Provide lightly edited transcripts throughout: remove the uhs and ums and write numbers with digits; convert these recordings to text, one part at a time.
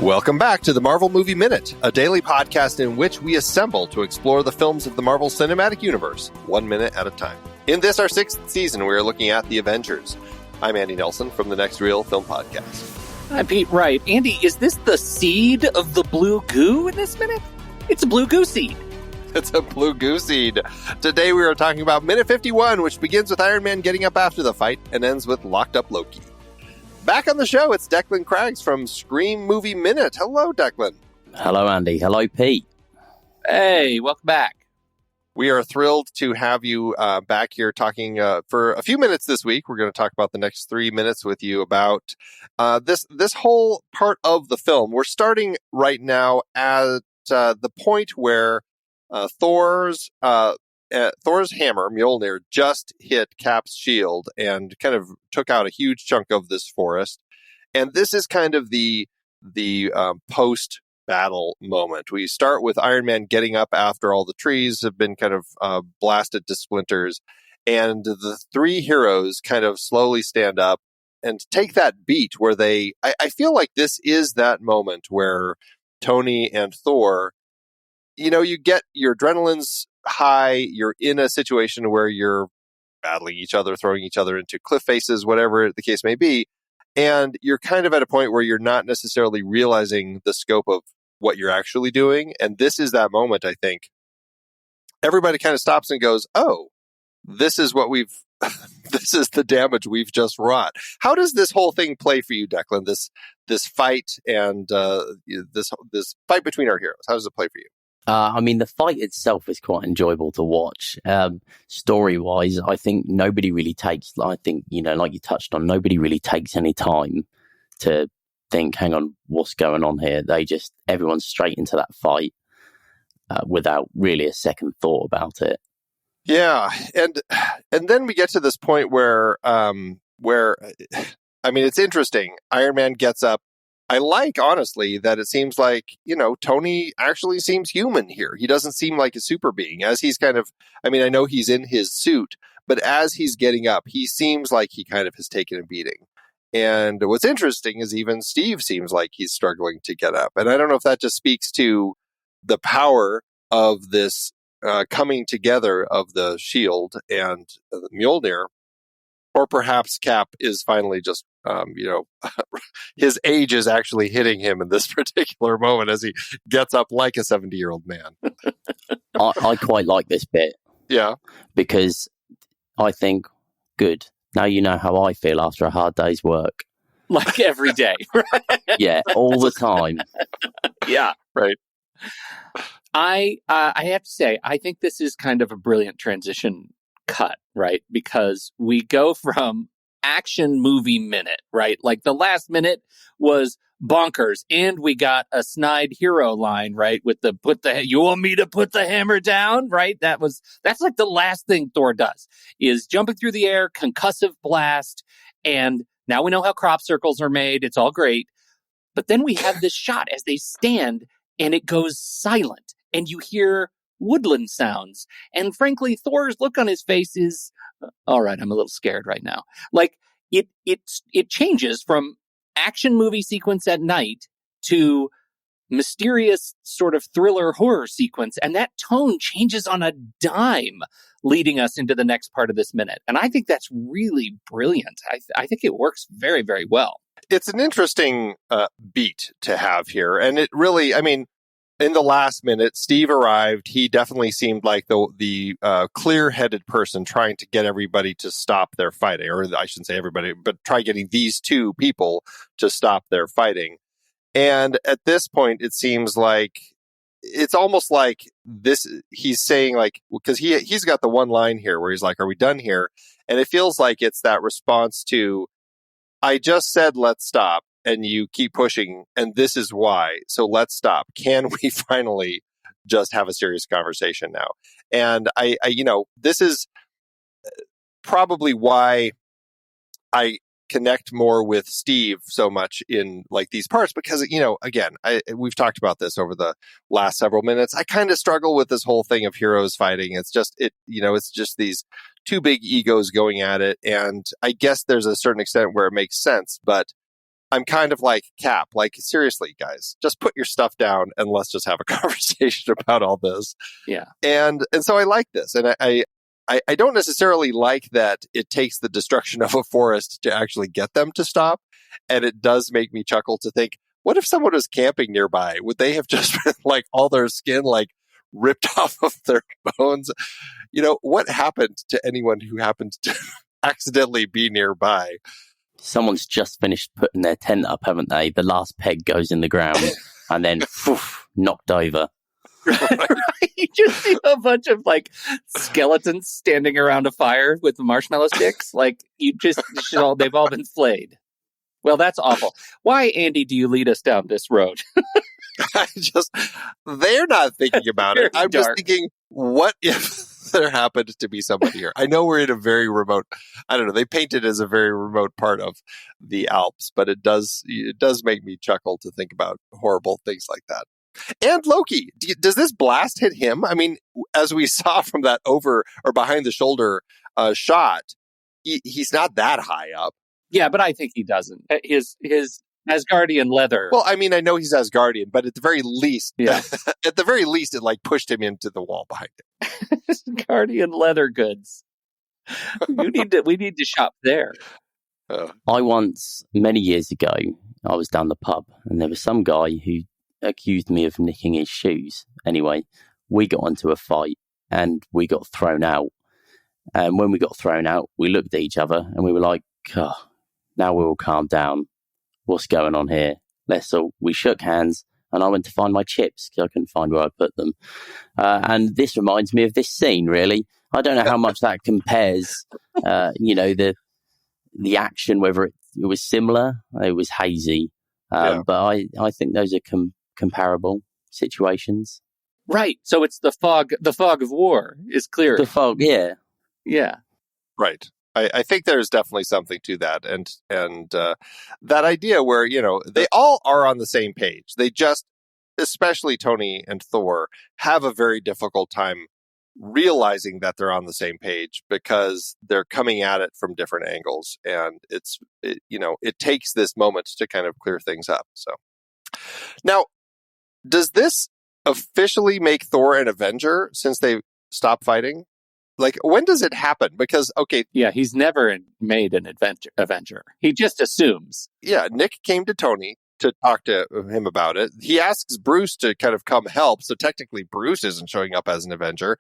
Welcome back to the Marvel Movie Minute, a daily podcast in which we assemble to explore the films of the Marvel Cinematic Universe, 1 minute at a time. In this, our 6th season, we are looking at the Avengers. I'm Andy Nelson from the Next Reel Film Podcast. I'm Pete Wright. Andy, is this the seed of the blue goo in this minute? It's a blue goo seed. It's a blue goo seed. Today we are talking about Minute 51, which begins with Iron Man getting up after the fight and ends with locked up Loki. Back on the show, it's Declan Craggs from Scream Movie Minute. Hello, Declan. Hello, Andy. Hello, Pete. Hey, welcome back. We are thrilled to have you back here talking for a few minutes this week. We're going to talk about the next 3 minutes with you about this whole part of the film. We're starting right now at the point where Thor's hammer, Mjolnir, just hit Cap's shield and kind of took out a huge chunk of this forest. And this is kind of the post-battle moment. We start with Iron Man getting up after all the trees have been kind of blasted to splinters. And the three heroes kind of slowly stand up and take that beat where I feel like this is that moment where Tony and Thor, you get your adrenaline's high, you're in a situation where you're battling each other, throwing each other into cliff faces, whatever the case may be, and you're kind of at a point where you're not necessarily realizing the scope of what you're actually doing. And this is that moment, I think. Everybody kind of stops and goes, oh, this is what this is the damage we've just wrought. How does this whole thing play for you, Declan? This fight and this fight between our heroes. How does it play for you? The fight itself is quite enjoyable to watch. Story-wise, I think nobody really takes, like you touched on, nobody really takes any time to think, hang on, what's going on here? Everyone's straight into that fight without really a second thought about it. Yeah, and then we get to this point where it's interesting. Iron Man gets up. I like, honestly, that it seems like, Tony actually seems human here. He doesn't seem like a super being. As he's kind of, I know he's in his suit, but as he's getting up, he seems like he kind of has taken a beating. And what's interesting is even Steve seems like he's struggling to get up. And I don't know if that just speaks to the power of this coming together of the shield and the Mjolnir, or perhaps Cap is finally just, his age is actually hitting him in this particular moment as he gets up like a 70-year-old man. I quite like this bit. Yeah. Because I think, good, now you know how I feel after a hard day's work. Like every day. Yeah, all the time. Yeah. Right. I have to say, I think this is kind of a brilliant transition cut, right? Because we go from action movie minute, right? Like the last minute was bonkers, and we got a snide hero line, right? With you want me to put the hammer down, right? That's like the last thing Thor does is jumping through the air, concussive blast, and now we know how crop circles are made. It's all great. But then we have this shot as they stand and it goes silent and you hear woodland sounds. And frankly, Thor's look on his face is, all right, I'm a little scared right now. Like it changes from action movie sequence at night to mysterious sort of thriller horror sequence. And that tone changes on a dime, leading us into the next part of this minute. And I think that's really brilliant. I think it works very, very well. It's an interesting beat to have here. And it really, in the last minute, Steve arrived. He definitely seemed like the clear-headed person trying to get everybody to stop their fighting. Or I shouldn't say everybody, but try getting these two people to stop their fighting. And at this point, it seems like it's almost like this. He's saying because he's got the one line here where he's like, "Are we done here?" And it feels like it's that response to, "I just said let's stop, and you keep pushing, and this is why. So let's stop. Can we finally just have a serious conversation now?" And I this is probably why I connect more with Steve so much in these parts, because again, we've talked about this over the last several minutes. I kind of struggle with this whole thing of heroes fighting. It's just it's just these two big egos going at it, and I guess there's a certain extent where it makes sense, but I'm kind of like, Cap, like, seriously, guys, just put your stuff down and let's just have a conversation about all this. Yeah. And so I like this. And I don't necessarily like that it takes the destruction of a forest to actually get them to stop. And it does make me chuckle to think, what if someone was camping nearby? Would they have just been like all their skin like ripped off of their bones? You know, what happened to anyone who happened to accidentally be nearby? Someone's just finished putting their tent up, haven't they? The last peg goes in the ground and then knocked over. Right. You just see a bunch of like skeletons standing around a fire with marshmallow sticks. Like they've all been flayed. Well, that's awful. Why, Andy, do you lead us down this road? They're not thinking about it. I'm just thinking, what if there happened to be somebody here? I know we're in a very remote, I don't know, they paint it as a very remote part of the Alps, but it does make me chuckle to think about horrible things like that. And Loki, does this blast hit him? I mean, as we saw from that over or behind the shoulder shot, he's not that high up. Yeah, but I think he doesn't. His Asgardian leather. Well, I mean, I know he's Asgardian, but at the very least, it like pushed him into the wall behind him. Asgardian leather goods. We need to shop there. I once, many years ago, I was down the pub and there was some guy who accused me of nicking his shoes. Anyway, we got into a fight and we got thrown out. And when we got thrown out, we looked at each other and we were like, oh, now we're all calmed down. What's going on here? We shook hands and I went to find my chips because I couldn't find where I put them. And this reminds me of this scene, really. I don't know how much that compares, the action, whether it was similar. It was hazy. But I think those are comparable situations. Right. So it's the fog of war is clear. The fog, yeah. Yeah. Right. I think there's definitely something to that. And that idea where, they all are on the same page. They just, especially Tony and Thor, have a very difficult time realizing that they're on the same page because they're coming at it from different angles. And it takes this moment to kind of clear things up. So now, does this officially make Thor an Avenger since they stopped fighting? Like, when does it happen? Because, okay. Yeah, he's never made an Avenger. He just assumes. Yeah, Nick came to Tony to talk to him about it. He asks Bruce to kind of come help. So technically, Bruce isn't showing up as an Avenger.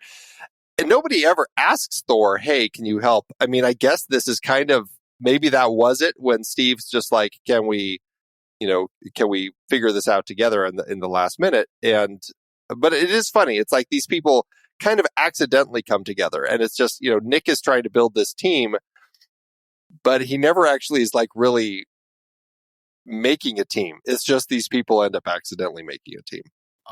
And nobody ever asks Thor, hey, can you help? I mean, I guess this is kind of, maybe that was it when Steve's just like, can we figure this out together in the last minute? But it is funny. It's like these people kind of accidentally come together. And it's just, Nick is trying to build this team, but he never actually is like really making a team. It's just these people end up accidentally making a team.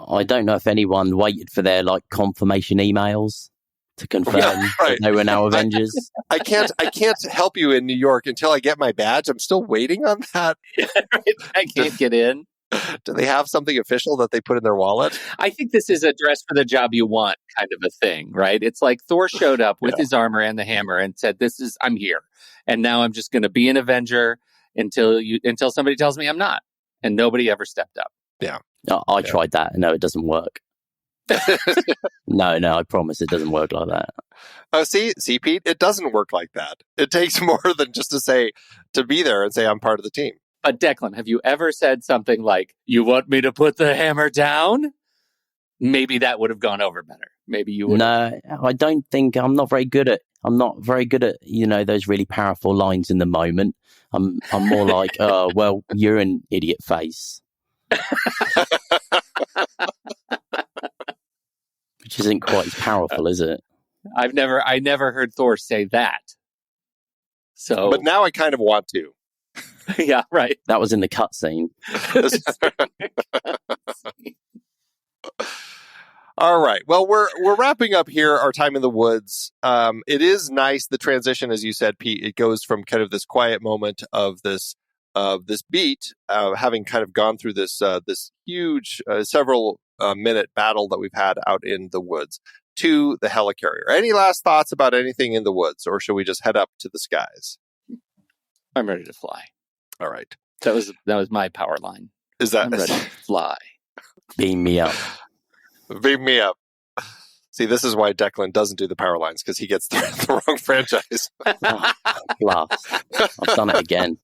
I don't know if anyone waited for their like confirmation emails to confirm that they were now Avengers. I can't help you in New York until I get my badge. I'm still waiting on that. I can't get in. Do they have something official that they put in their wallet? I think this is a dress for the job you want kind of a thing, right? It's like Thor showed up with his armor and the hammer and said, I'm here. And now I'm just going to be an Avenger until somebody tells me I'm not. And nobody ever stepped up. Yeah. I tried that. No, it doesn't work. No, I promise it doesn't work like that. Oh, see, Pete, it doesn't work like that. It takes more than just to be there and say I'm part of the team. But Declan, have you ever said something like, you want me to put the hammer down? Maybe that would have gone over better. Maybe you would. No, I don't think I'm not very good at, those really powerful lines in the moment. I'm more like, oh, well, you're an idiot face. Which isn't quite as powerful, is it? I never heard Thor say that. So, but now I kind of want to. Yeah, right. That was in the cutscene. All right. Well, we're wrapping up here our time in the woods. It is nice, the transition, as you said, Pete. It goes from kind of this quiet moment of this beat, having kind of gone through this huge several minute battle that we've had out in the woods, to the helicarrier. Any last thoughts about anything in the woods, or should we just head up to the skies? I'm ready to fly. All right. That was my power line. Is that I'm ready to fly? Beam me up. Beam me up. See, this is why Declan doesn't do the power lines, because he gets the wrong franchise. Last. I've done it again.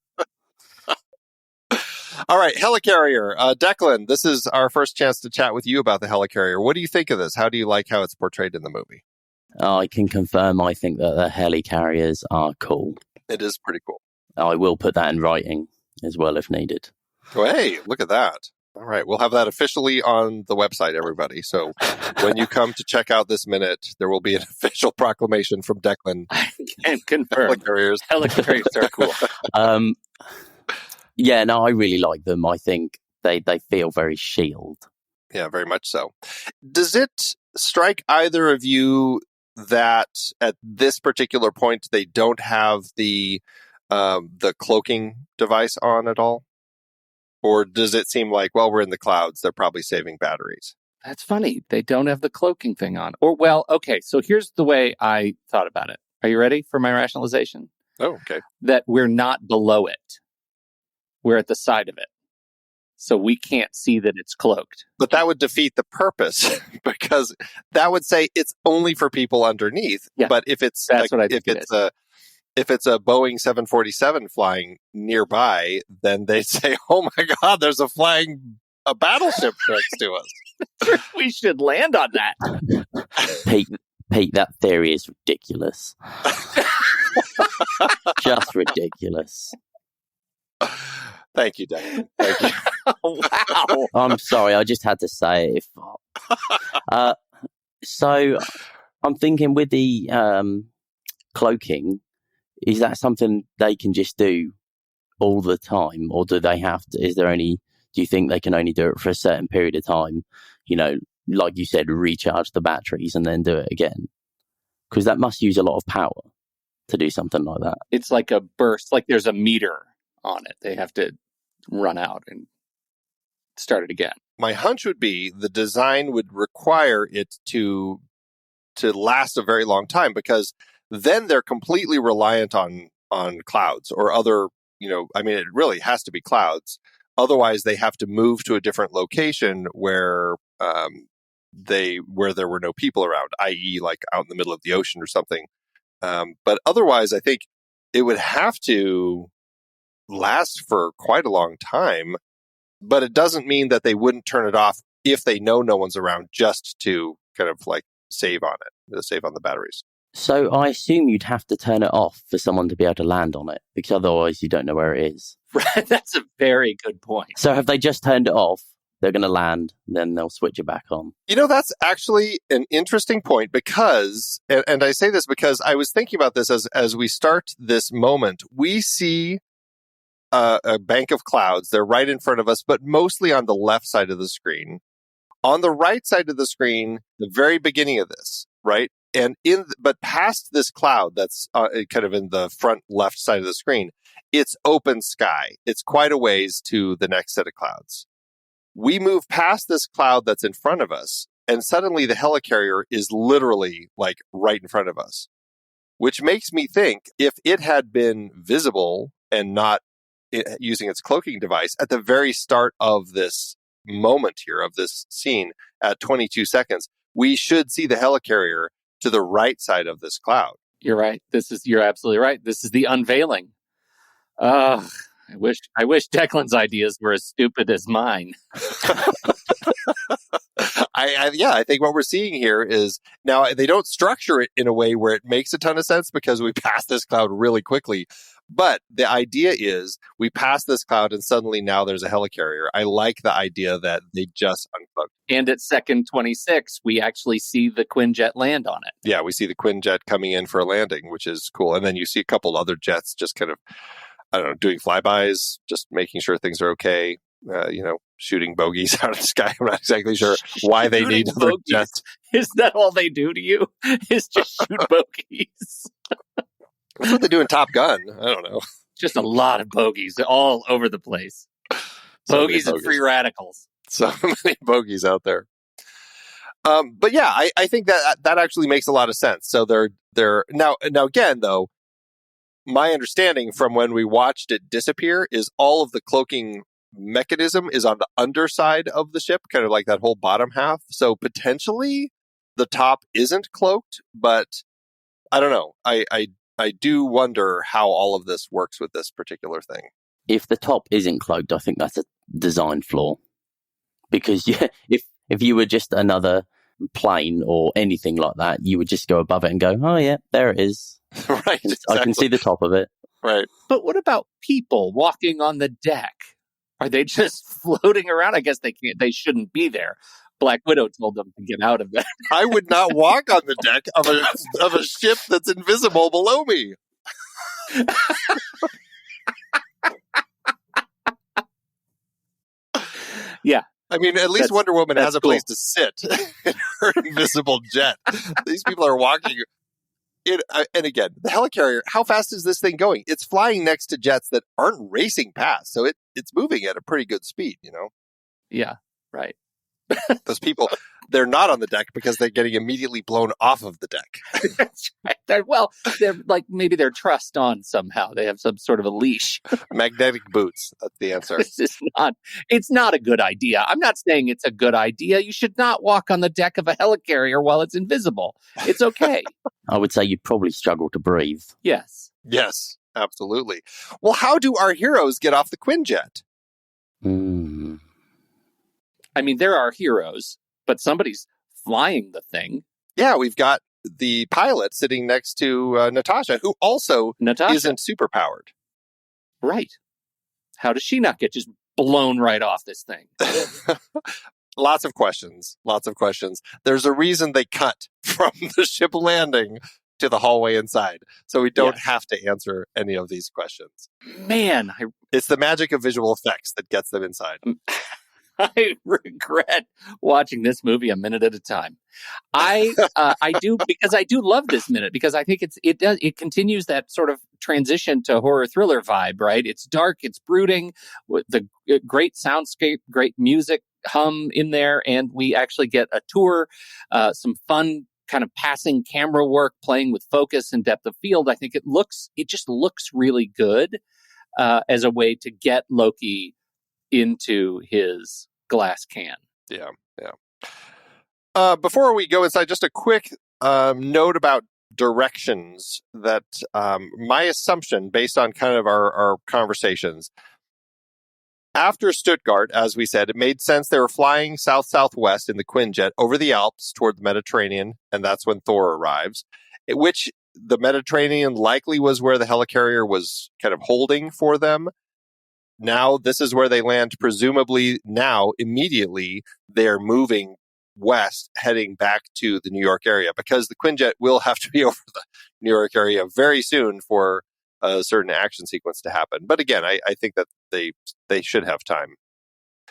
All right, helicarrier. Declan, this is our first chance to chat with you about the helicarrier. What do you think of this? How do you like how it's portrayed in the movie? I can confirm I think that the helicarriers are cool. It is pretty cool. I will put that in writing as well if needed. Oh, hey, look at that. All right, we'll have that officially on the website, everybody. So when you come to check out this minute, there will be an official proclamation from Declan. I can confirm. Helicarriers. Helicarriers are cool. Yeah, no, I really like them. I think they feel very Shield. Yeah, very much so. Does it strike either of you that at this particular point they don't have the cloaking device on at all? Or does it seem like, well, we're in the clouds, they're probably saving batteries? That's funny. They don't have the cloaking thing on. Or, well, okay, so here's the way I thought about it. Are you ready for my rationalization? Oh, okay. That we're not below it. We're at the side of it. So we can't see that it's cloaked. But that would defeat the purpose, because that would say it's only for people underneath. Yeah, but if it's if it's a Boeing 747 flying nearby, then they'd say, "Oh my God, there's a battleship next to us." We should land on that. Pete, that theory is ridiculous. Just ridiculous. Thank you, Declan. Thank you. Wow. I'm sorry, I just had to say it. So I'm thinking with the cloaking, is that something they can just do all the time, or do they have to? Do you think they can only do it for a certain period of time? You know, like you said, recharge the batteries and then do it again, because that must use a lot of power to do something like that. It's like a burst, like there's a meter on it. They have to run out and start it again. My hunch would be the design would require it to last a very long time, because then they're completely reliant on clouds or other, it really has to be clouds. Otherwise, they have to move to a different location where there were no people around, i.e. like out in the middle of the ocean or something. But otherwise, I think it would have to last for quite a long time. But it doesn't mean that they wouldn't turn it off if they know no one's around, just to kind of like save on the batteries. So I assume you'd have to turn it off for someone to be able to land on it, because otherwise you don't know where it is. Right, that's a very good point. So have they just turned it off? They're going to land, then they'll switch it back on. That's actually an interesting point, because, and I say this because I was thinking about this as we start this moment, we see a bank of clouds. They're right in front of us, but mostly on the left side of the screen. On the right side of the screen, the very beginning of this, right? But past this cloud that's kind of in the front left side of the screen, it's open sky. It's quite a ways to the next set of clouds. We move past this cloud that's in front of us, and suddenly the helicarrier is literally like right in front of us, which makes me think if it had been visible and not using its cloaking device at the very start of this moment here, of this scene at 22 seconds, we should see the helicarrier to the right side of this cloud. You're right. You're absolutely right. This is the unveiling. I wish Declan's ideas were as stupid as mine. I think what we're seeing here is, now they don't structure it in a way where it makes a ton of sense, because we pass this cloud really quickly. But the idea is we pass this cloud and suddenly now there's a helicarrier. I like the idea that they just unplugged. And at second 26, we actually see the quinjet land on it. Yeah, we see the quinjet coming in for a landing, which is cool. And then you see a couple other jets just kind of, doing flybys, just making sure things are okay. Shooting bogeys out of the sky. I'm not exactly sure why they need other jets. Is that all they do to you? Is just shoot bogeys? That's what they do in Top Gun. I don't know. Just a lot of bogeys all over the place. Bogeys and free radicals. So many bogeys out there. But yeah, I think that actually makes a lot of sense. So they're now again though, my understanding from when we watched it disappear is all of the cloaking mechanism is on the underside of the ship, kind of like that whole bottom half. So potentially the top isn't cloaked, but I don't know. I do wonder how all of this works with this particular thing. If the top isn't cloaked, I think that's a design flaw. Because if you were just another plane or anything like that, you would just go above it and go, oh yeah, there it is. Right. Exactly. I can see the top of it. Right. But what about people walking on the deck? Are they just floating around? I guess they can't. They shouldn't be there. Black Widow told them to get out of it. I would not walk on the deck of a ship that's invisible below me. Yeah. I mean, at least Wonder Woman has a place cool. to sit in her invisible jet. These people are walking. And again, the helicarrier, how fast is this thing going? It's flying next to jets that aren't racing past. So it's moving at a pretty good speed, you know? Yeah, right. Those people, they're not on the deck because they're getting immediately blown off of the deck. That's right. They're like, maybe they're trussed on somehow. They have some sort of a leash. Magnetic boots. That's the answer. It's not a good idea. I'm not saying it's a good idea. You should not walk on the deck of a helicarrier while it's invisible. It's okay. I would say you'd probably struggle to breathe. Yes. Yes, absolutely. Well, how do our heroes get off the quinjet? I mean, there are heroes, but somebody's flying the thing. Yeah, we've got the pilot sitting next to Natasha, who also isn't superpowered. Right. How does she not get just blown right off this thing? Lots of questions. There's a reason they cut from the ship landing to the hallway inside. So we don't have to answer any of these questions. Man. It's the magic of visual effects that gets them inside. I regret watching this movie a minute at a time. I do, because I do love this minute, because I think it continues that sort of transition to horror thriller vibe, right? It's dark, it's brooding, with the great soundscape, great music hum in there, and we actually get a tour, some fun kind of passing camera work, playing with focus and depth of field. I think it just looks really good as a way to get Loki into his glass can. Yeah. Before we go inside, just a quick note about directions that my assumption, based on kind of our conversations, after Stuttgart, as we said, it made sense they were flying south-southwest in the Quinjet over the Alps toward the Mediterranean, and that's when Thor arrives, which the Mediterranean likely was where the helicarrier was kind of holding for them. Now, this is where they land. Presumably now, immediately, they're moving west, heading back to the New York area, because the Quinjet will have to be over the New York area very soon for a certain action sequence to happen. But again, I think that they should have time.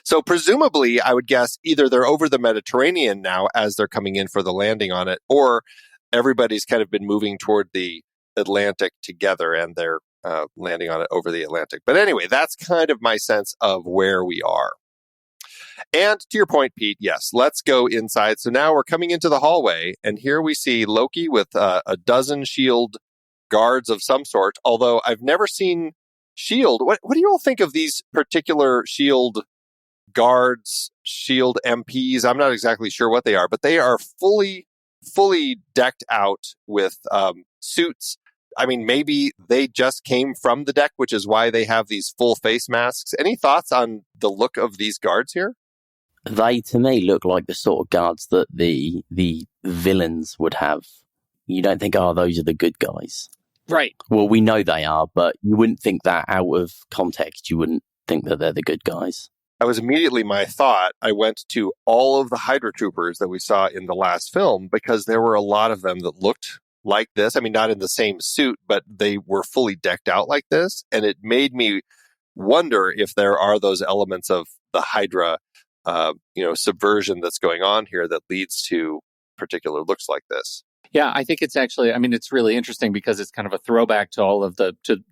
So presumably, I would guess either they're over the Mediterranean now as they're coming in for the landing on it, or everybody's kind of been moving toward the Atlantic together and they're landing on it over the Atlantic. But anyway, that's kind of my sense of where we are. And to your point, Pete, yes, let's go inside. So now we're coming into the hallway, and here we see Loki with a dozen shield guards of some sort, although I've never seen shield. What do you all think of these particular shield guards, shield MPs? I'm not exactly sure what they are, but they are fully decked out with suits. I mean, maybe they just came from the deck, which is why they have these full face masks. Any thoughts on the look of these guards here? They, to me, look like the sort of guards that the villains would have. You don't think, oh, those are the good guys. Right. Well, we know they are, but you wouldn't think that out of context. You wouldn't think that they're the good guys. That was immediately my thought. I went to all of the HYDRA troopers that we saw in the last film, because there were a lot of them that looked like this. I mean, not in the same suit, but they were fully decked out like this. And it made me wonder if there are those elements of the HYDRA, subversion that's going on here that leads to particular looks like this. Yeah, I think it's actually, I mean, it's really interesting because it's kind of a throwback to all of the, to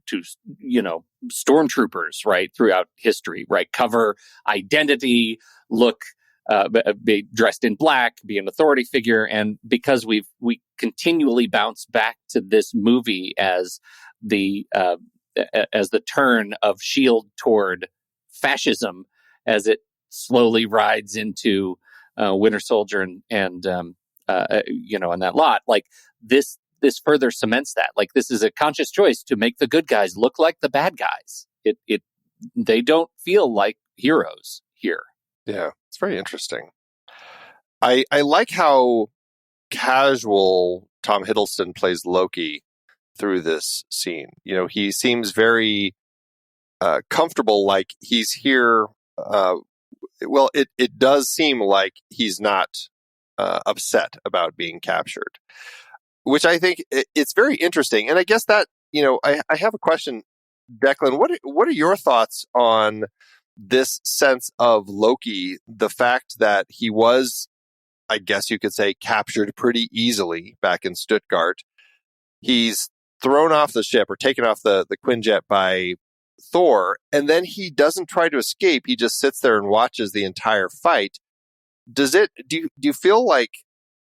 stormtroopers, right, throughout history, right? Cover, identity, look, be dressed in black, be an authority figure. And because we continually bounce back to this movie as the turn of Shield toward fascism as it slowly rides into Winter Soldier and that lot. Like this further cements that. Like this is a conscious choice to make the good guys look like the bad guys. They don't feel like heroes here. Yeah, it's very interesting. I like how casual Tom Hiddleston plays Loki through this scene. He seems very comfortable, like he's here. Well, it does seem like he's not upset about being captured, which I think it's very interesting. And I guess that, I have a question, Declan. What are your thoughts on this sense of Loki, the fact that he was, I guess you could say, captured pretty easily back in Stuttgart? He's thrown off the ship or taken off the quinjet by Thor, and then he doesn't try to escape. He just sits there and watches the entire fight. Do you feel like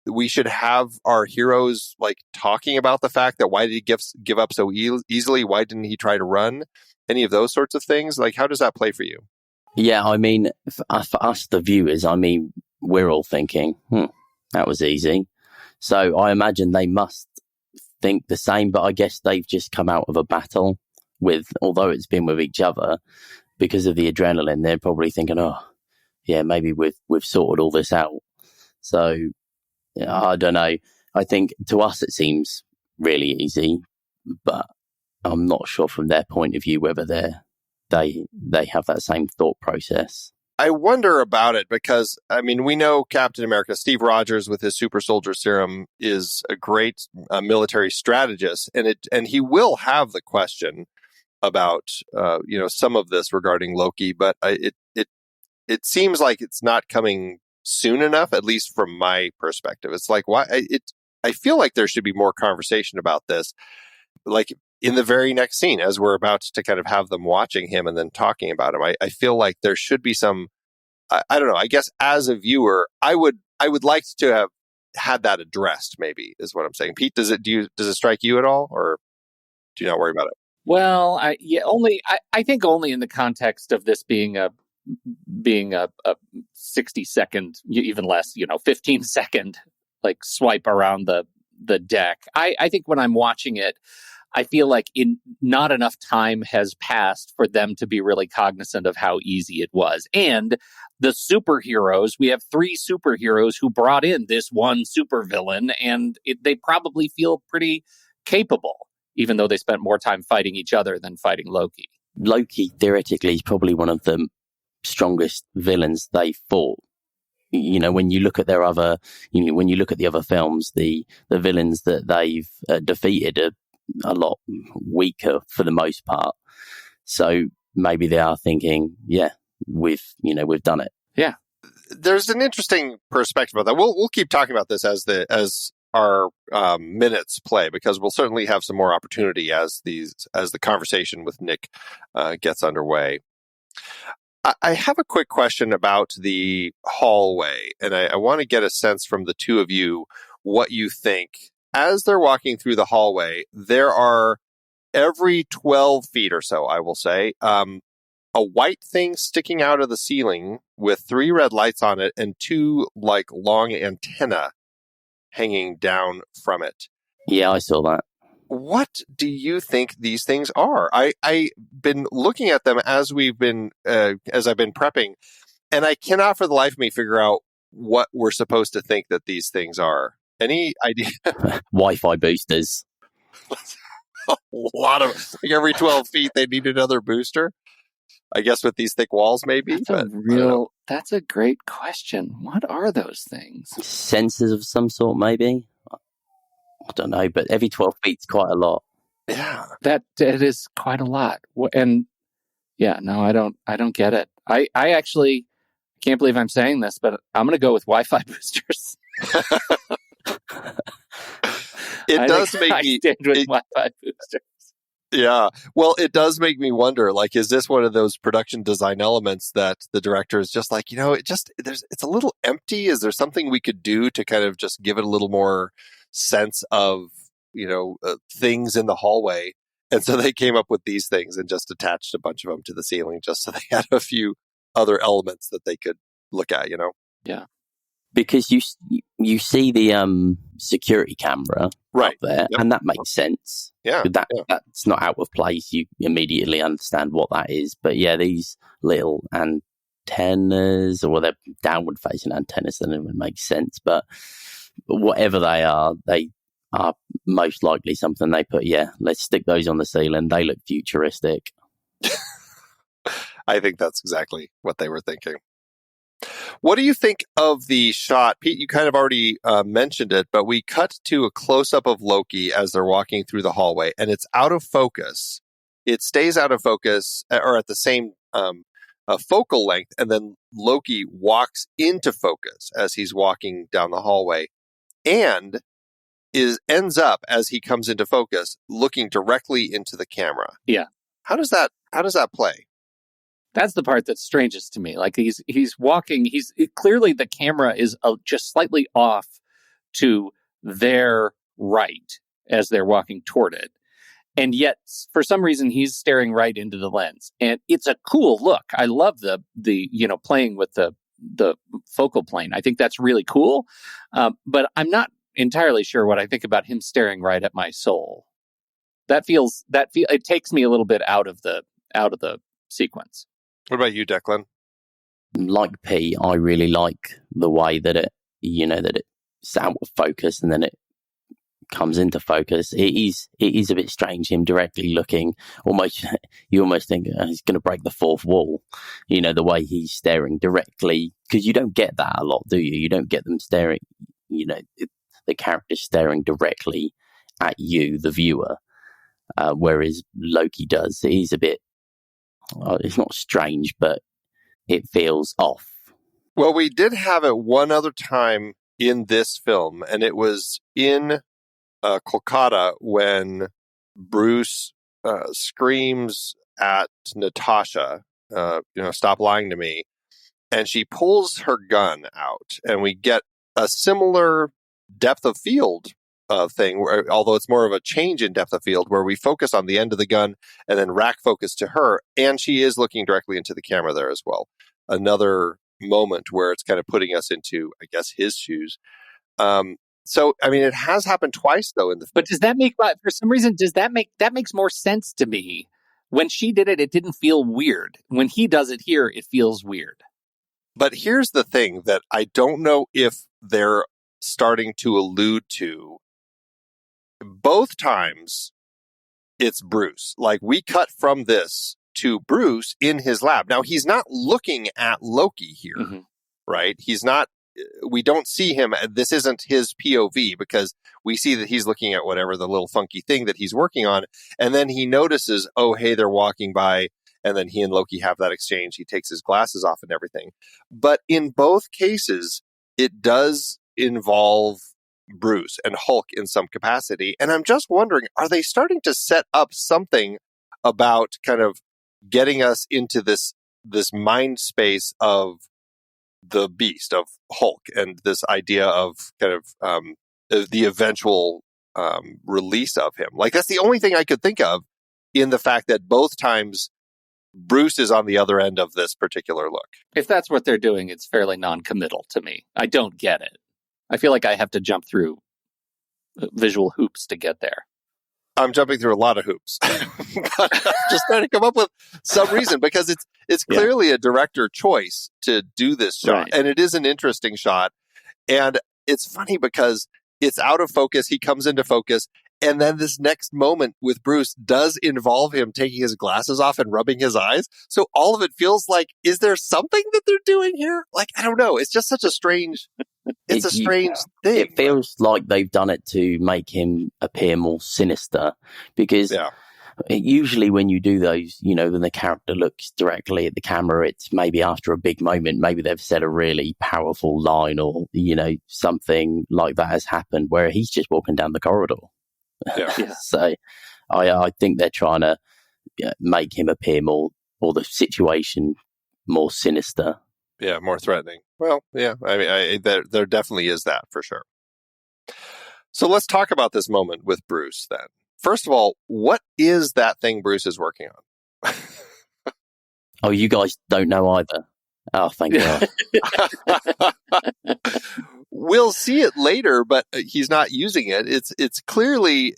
we should have our heroes like talking about the fact that why did he give up so easily? Why didn't he try to run? Any of those sorts of things? Like, how does that play for you? Yeah, I mean, for us, the viewers, I mean, we're all thinking, that was easy. So I imagine they must think the same, but I guess they've just come out of a battle although it's been with each other, because of the adrenaline, they're probably thinking, oh, yeah, maybe we've sorted all this out. So, I don't know. I think to us it seems really easy, but I'm not sure from their point of view whether they have that same thought process. I wonder about it because, I mean, we know Captain America, Steve Rogers, with his super soldier serum, is a great military strategist, and he will have the question about some of this regarding Loki, but it seems like it's not coming soon enough, at least from my perspective. It's like, why? I feel like there should be more conversation about this, like in the very next scene, as we're about to kind of have them watching him and then talking about him. I feel like there should be some. I don't know. I guess as a viewer, I would like to have had that addressed. Maybe is what I'm saying. Pete, does it strike you at all, or do you not worry about it? Well, I think only in the context of this being a 60-second, even less, 15-second, like swipe around the deck. I think when I'm watching it, I feel like not enough time has passed for them to be really cognizant of how easy it was. And the superheroes, we have 3 superheroes who brought in this one supervillain, and they probably feel pretty capable, even though they spent more time fighting each other than fighting Loki. Loki, theoretically, is probably one of the strongest villains they fought. When you look at their other, when you look at the other films, the villains that they've defeated are a lot weaker for the most part. So maybe they are thinking, yeah, we've done it. Yeah. There's an interesting perspective about that. We'll keep talking about this as our minutes play, because we'll certainly have some more opportunity as the conversation with Nick gets underway. I have a quick question about the hallway, and I want to get a sense from the two of you what you think. As they're walking through the hallway, there are every 12 feet or so, I will say, a white thing sticking out of the ceiling with 3 red lights on it and 2 like long antennae hanging down from it. Yeah, I saw that. What do you think these things are? I've been looking at them as I've been prepping, and I cannot for the life of me figure out what we're supposed to think that these things are. Any idea? Wi-Fi boosters. A lot of, like every 12 feet they need another booster. I guess with these thick walls, maybe. That's a great question. What are those things? Sensors of some sort, maybe. I don't know, but every 12 feet is quite a lot. Yeah, that it is quite a lot. And yeah, no, I don't get it. I actually can't believe I'm saying this, but I'm going to go with Wi-Fi boosters. It does make me stand with Wi-Fi boosters. Yeah. Well, it does make me wonder, like, is this one of those production design elements that the director is just like, it's a little empty. Is there something we could do to kind of just give it a little more sense of, things in the hallway? And so they came up with these things and just attached a bunch of them to the ceiling just so they had a few other elements that they could look at, Yeah. Because you see the security camera Right. up there, Yep. and that makes sense. Yeah. That's not out of place. You immediately understand what that is. But yeah, these little antennas, or they're downward facing antennas, that doesn't make sense. But whatever they are most likely something they put. Yeah, let's stick those on the ceiling. They look futuristic. I think that's exactly what they were thinking. What do you think of the shot? Pete, you kind of already mentioned it, but we cut to a close-up of Loki as they're walking through the hallway, and it's out of focus. It stays out of focus, or at the same focal length, and then Loki walks into focus as he's walking down the hallway, and ends up, as he comes into focus, looking directly into the camera. Yeah. How does that play? That's the part that's strangest to me. Like he's walking. Clearly the camera is just slightly off to their right as they're walking toward it, and yet for some reason he's staring right into the lens. And it's a cool look. I love the playing with the focal plane. I think that's really cool. But I'm not entirely sure what I think about him staring right at my soul. It takes me a little bit out of the sequence. What about you, Declan? Like P, I really like the way that it's out of focus and then it comes into focus. It is a bit strange, him directly looking, you almost think he's going to break the fourth wall, the way he's staring directly, because you don't get that a lot, do you? You don't get them staring, the character staring directly at you, the viewer, whereas Loki does. He's a bit, it's not strange, but it feels off. Well, we did have it one other time in this film, and it was in Kolkata when Bruce screams at Natasha, stop lying to me, and she pulls her gun out, and we get a similar depth of field thing, where, although it's more of a change in depth of field, where we focus on the end of the gun and then rack focus to her, and she is looking directly into the camera there as well. Another moment where it's kind of putting us into, I guess, his shoes. So, I mean, it has happened twice, though, in the film. But does that make, for some reason, that makes more sense to me? When she did it, it didn't feel weird. When he does it here, it feels weird. But here's the thing that I don't know if they're starting to allude to. Both times, it's Bruce. Like, we cut from this to Bruce in his lab. Now, he's not looking at Loki here, right? He's not, we don't see him. This isn't his POV, because we see that he's looking at whatever the little funky thing that he's working on. And then he notices, oh, hey, they're walking by. And then he and Loki have that exchange. He takes his glasses off and everything. But in both cases, it does involve Bruce and Hulk in some capacity. And I'm just wondering, are they starting to set up something about kind of getting us into this mind space of the beast, of Hulk, and this idea of kind of the eventual release of him? Like, that's the only thing I could think of, in the fact that both times Bruce is on the other end of this particular look. If that's what they're doing, it's fairly non-committal to me. I don't get it. I feel like I have to jump through visual hoops to get there. I'm jumping through a lot of hoops. But I'm just trying to come up with some reason, because it's clearly a director choice to do this shot. Right. And it is an interesting shot. And it's funny because it's out of focus. He comes into focus. And then this next moment with Bruce does involve him taking his glasses off and rubbing his eyes. So all of it feels like, is there something that they're doing here? Like, I don't know. It's just such a strange, it's a strange thing. It feels like they've done it to make him appear more sinister, because usually when you do those, when the character looks directly at the camera, it's maybe after a big moment, maybe they've said a really powerful line, or, something like that has happened, where he's just walking down the corridor. Yeah. So I think they're trying to make him appear more, or the situation more sinister. Yeah, more threatening. Well, yeah, I mean, there definitely is that, for sure. So let's talk about this moment with Bruce then. First of all, what is that thing Bruce is working on? Oh, you guys don't know either. Oh, thank God. We'll see it later, but he's not using it. It's clearly,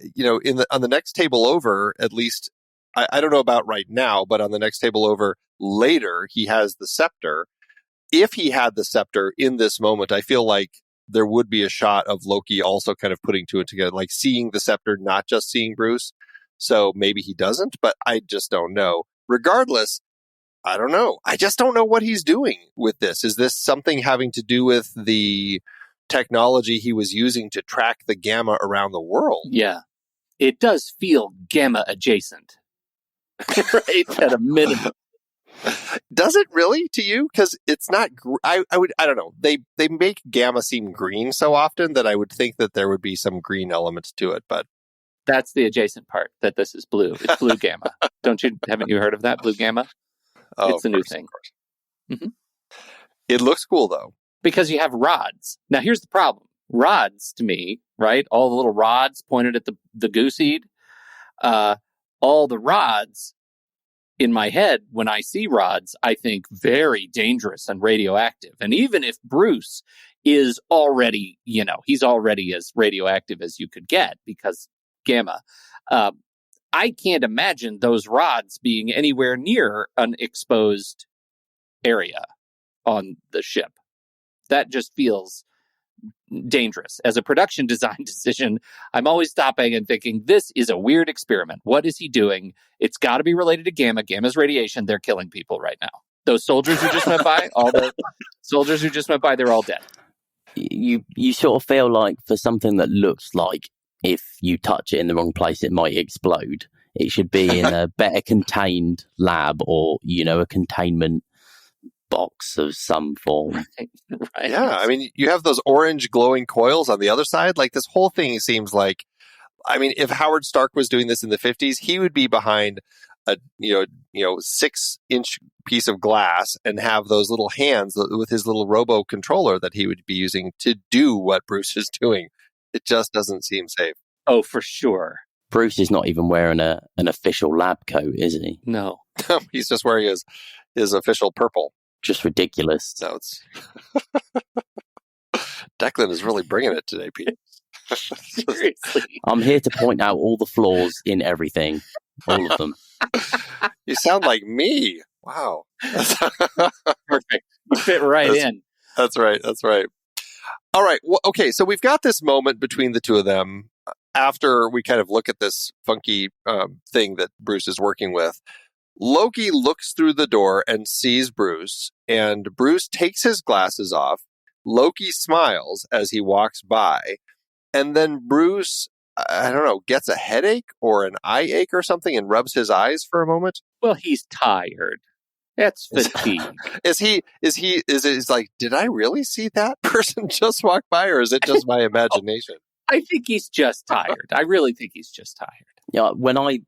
on the next table over, at least, I don't know about right now, but on the next table over later, he has the scepter. If he had the scepter in this moment, I feel like there would be a shot of Loki also kind of putting two and together, like seeing the scepter, not just seeing Bruce. So maybe he doesn't, but I just don't know. Regardless, I don't know. I just don't know what he's doing with this. Is this something having to do with the technology he was using to track the gamma around the world? Yeah. It does feel gamma adjacent. Right? At a minimum. Does it really to you? Because it's not. I don't know. They make gamma seem green so often that I would think that there would be some green element to it. But that's the adjacent part. That this is blue. It's blue gamma. Haven't you heard of that blue gamma? Oh, it's a new thing. Mm-hmm. It looks cool though, because you have rods. Now here's the problem. Rods to me, right? All the little rods pointed at the goose seed. All the rods. In my head, when I see rods, I think very dangerous and radioactive. And even if Bruce is already, he's already as radioactive as you could get because gamma, I can't imagine those rods being anywhere near an exposed area on the ship. That just feels dangerous. As a production design decision, I'm always stopping and thinking, this is a weird experiment. What is he doing? It's got to be related to gamma. Gamma's radiation. They're killing people right now. Those soldiers who just went by, all the soldiers who just went by, they're all dead. You sort of feel like for something that looks like if you touch it in the wrong place, it might explode. It should be in a better contained lab or, a containment box of some form. Right. Yeah, I mean, you have those orange glowing coils on the other side. Like this whole thing seems like, I mean, if Howard Stark was doing this in the 50s, he would be behind a 6-inch piece of glass and have those little hands with his little robo controller that he would be using to do what Bruce is doing. It just doesn't seem safe. Oh, for sure. Bruce is not even wearing an official lab coat, is he? No. He's just wearing his official purple. Just ridiculous. So it's Declan is really bringing it today, Pete. Seriously. I'm here to point out all the flaws in everything. All of them. You sound like me. Wow. Perfect. You fit right in. That's right. All right. Well, okay. So we've got this moment between the two of them after we kind of look at this funky thing that Bruce is working with. Loki looks through the door and sees Bruce, and Bruce takes his glasses off. Loki smiles as he walks by, and then Bruce, I don't know, gets a headache or an eye ache or something and rubs his eyes for a moment. Well, he's tired. That's fatigue. Is it like, did I really see that person just walk by, or is it just my imagination? I think he's just tired. I really think he's just tired. Yeah, when I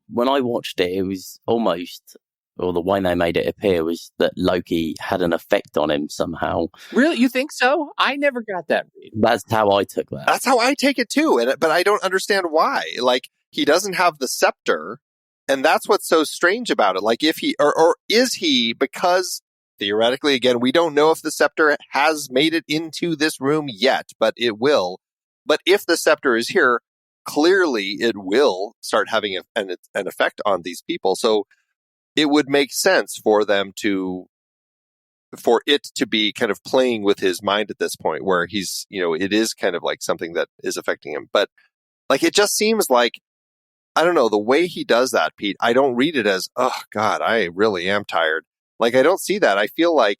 watched it, it was almost, or the way they made it appear was that Loki had an effect on him somehow. Really? You think so? I never got that read. That's how I took that. That's how I take it too, but I don't understand why. Like, he doesn't have the scepter, and that's what's so strange about it. Like, if he, or is he, because theoretically, again, we don't know if the scepter has made it into this room yet, but it will. But if the scepter is here, clearly it will start having an effect on these people. So it would make sense for it to be kind of playing with his mind at this point, where he's, it is kind of like something that is affecting him. But like, it just seems like, I don't know, the way he does that, Pete, I don't read it as, oh God, I really am tired. Like, I don't see that. I feel like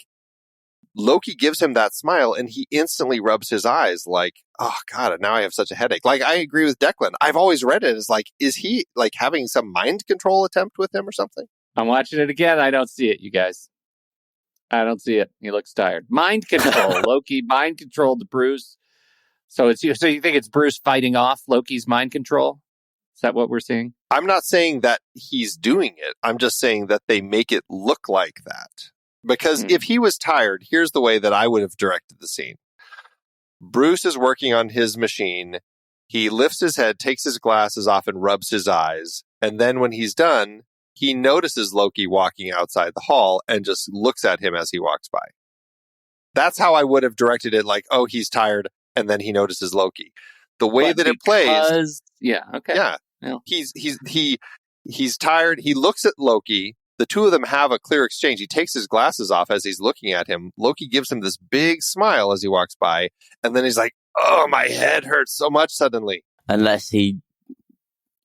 Loki gives him that smile and he instantly rubs his eyes like, oh God, now I have such a headache. Like, I agree with Declan. I've always read it as like, is he like having some mind control attempt with him or something? I'm watching it again. I don't see it, you guys. I don't see it. He looks tired. Mind control. Loki mind controlled Bruce. So you think it's Bruce fighting off Loki's mind control? Is that what we're seeing? I'm not saying that he's doing it. I'm just saying that they make it look like that. Because if he was tired, here's the way that I would have directed the scene. Bruce is working on his machine. He lifts his head, takes his glasses off, and rubs his eyes. And then when he's done, he notices Loki walking outside the hall and just looks at him as he walks by. That's how I would have directed it, like, oh, he's tired, and then he notices Loki. The way that it plays... Yeah, okay. Yeah. He's tired. He looks at Loki. The two of them have a clear exchange. He takes his glasses off as he's looking at him. Loki gives him this big smile as he walks by, and then he's like, oh, my head hurts so much suddenly. Unless he,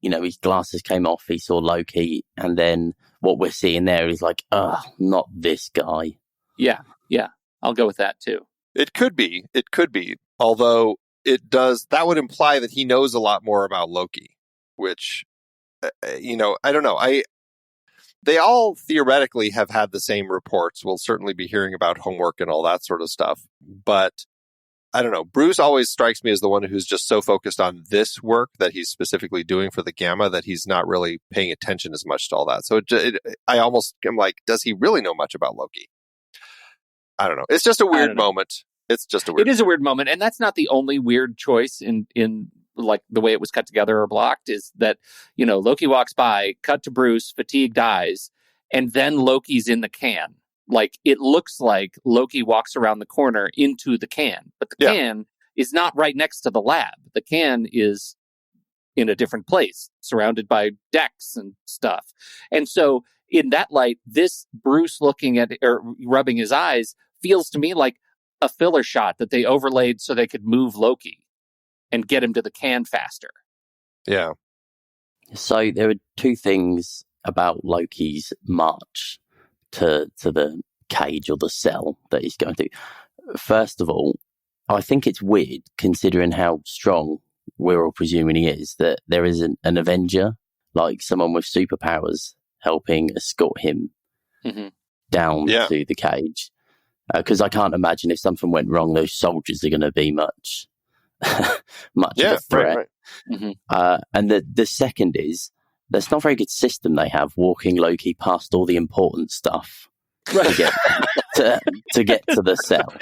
his glasses came off, he saw Loki, and then what we're seeing there is like, not this guy. Yeah. I'll go with that too. It could be. Although that would imply that he knows a lot more about Loki, which, I don't know. They all theoretically have had the same reports. We'll certainly be hearing about homework and all that sort of stuff. But I don't know. Bruce always strikes me as the one who's just so focused on this work that he's specifically doing for the Gamma that he's not really paying attention as much to all that. So I almost am like, does he really know much about Loki? I don't know. It's just a weird moment. It is a weird moment. And that's not the only weird choice in like the way it was cut together or blocked, is that, Loki walks by, cut to Bruce, fatigued eyes, and then Loki's in the can. Like, it looks like Loki walks around the corner into the can, but the can is not right next to the lab. The can is in a different place, surrounded by decks and stuff. And so in that light, this Bruce looking at or rubbing his eyes feels to me like a filler shot that they overlaid so they could move Loki and get him to the can faster. Yeah. So there are two things about Loki's march to the cage or the cell that he's going to. First of all, I think it's weird, considering how strong we're all presuming he is, that there is an Avenger, like someone with superpowers, helping escort him down to the cage. Because I can't imagine if something went wrong, those soldiers are going to be much of a threat. Right. Mm-hmm. And the second is, there's not a very good system they have walking Loki past all the important stuff to get to the cell.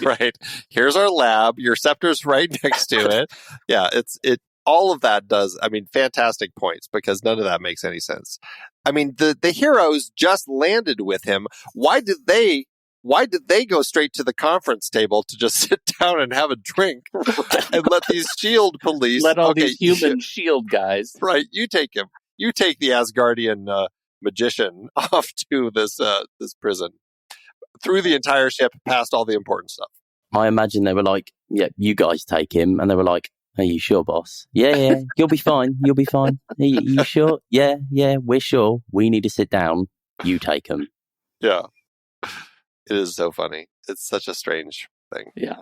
Right. Here's our lab. Your scepter's right next to it. Yeah, all of that does, fantastic points, because none of that makes any sense. The heroes just landed with him. Why did they go straight to the conference table to just sit down and have a drink and let these shield police... Let all these human shield guys... Right, you take him. You take the Asgardian magician off to this prison. Through the entire ship, past all the important stuff. I imagine they were like, yeah, you guys take him. And they were like, are you sure, boss? Yeah, you'll be fine. You'll be fine. Are you sure? Yeah, we're sure. We need to sit down. You take him. Yeah. It is so funny. It's such a strange thing. Yeah.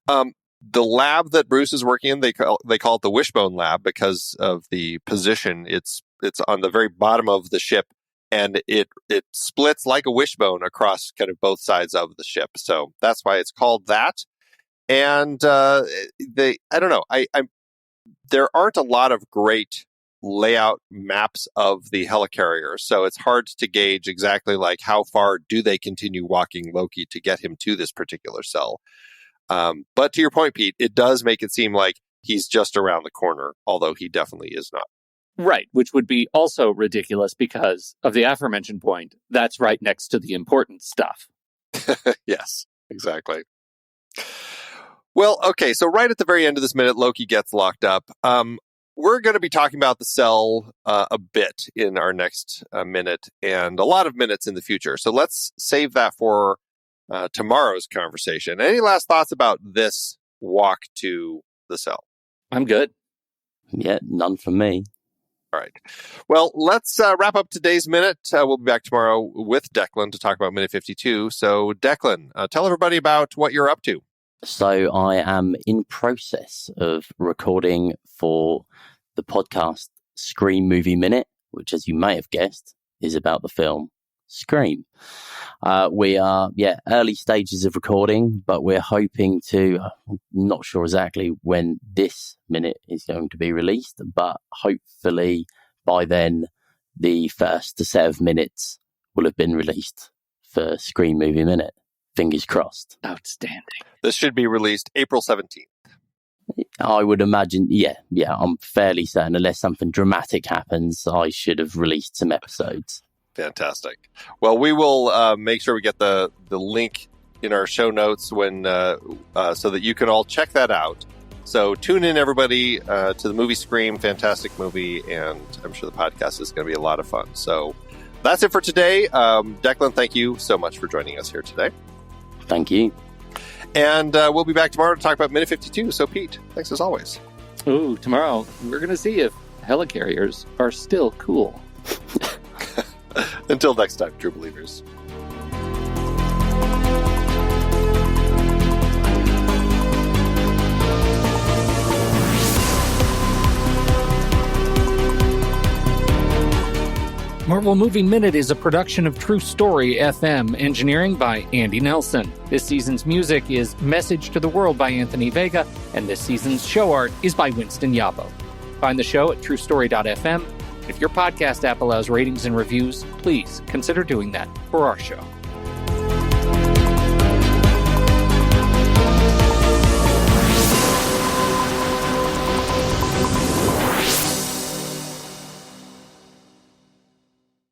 The lab that Bruce is working in, they call it the Wishbone Lab because of the position. It's on the very bottom of the ship, and it splits like a wishbone across kind of both sides of the ship. So that's why it's called that. And I don't know. There aren't a lot of great layout maps of the helicarrier, so it's hard to gauge exactly like how far do they continue walking Loki to get him to this particular cell. But to your point, Pete, it does make it seem like he's just around the corner, although he definitely is not. Right, which would be also ridiculous because of the aforementioned point. That's right next to the important stuff. Yes, exactly. Well, okay, so right at the very end of this minute, Loki gets locked up. We're going to be talking about the cell a bit in our next minute, and a lot of minutes in the future. So let's save that for tomorrow's conversation. Any last thoughts about this walk to the cell? I'm good. Yeah, none from me. All right. Well, let's wrap up today's minute. We'll be back tomorrow with Declan to talk about minute 52. So, Declan, tell everybody about what you're up to. So, I am in process of recording for the podcast Scream Movie Minute, which, as you may have guessed, is about the film Scream. We are, early stages of recording, but we're hoping to, I'm not sure exactly when this minute is going to be released, but hopefully by then the first set of minutes will have been released for Scream Movie Minute. Fingers crossed. Outstanding. This should be released April 17th. I would imagine, yeah, I'm fairly certain, unless something dramatic happens, I should have released some episodes. Fantastic. Well, we will make sure we get the link in our show notes when so that you can all check that out. So tune in, everybody, to the movie Scream. Fantastic movie, and I'm sure the podcast is going to be a lot of fun. So that's it for today. Declan, thank you so much for joining us here today. Thank you. And we'll be back tomorrow to talk about Minute 52. So, Pete, thanks as always. Ooh, tomorrow we're going to see if helicarriers are still cool. Until next time, true believers. Marvel Movie Minute is a production of True Story FM, engineering by Andy Nelson. This season's music is Message to the World by Anthony Vega, and this season's show art is by Winston Yabo. Find the show at truestory.fm. If your podcast app allows ratings and reviews, please consider doing that for our show.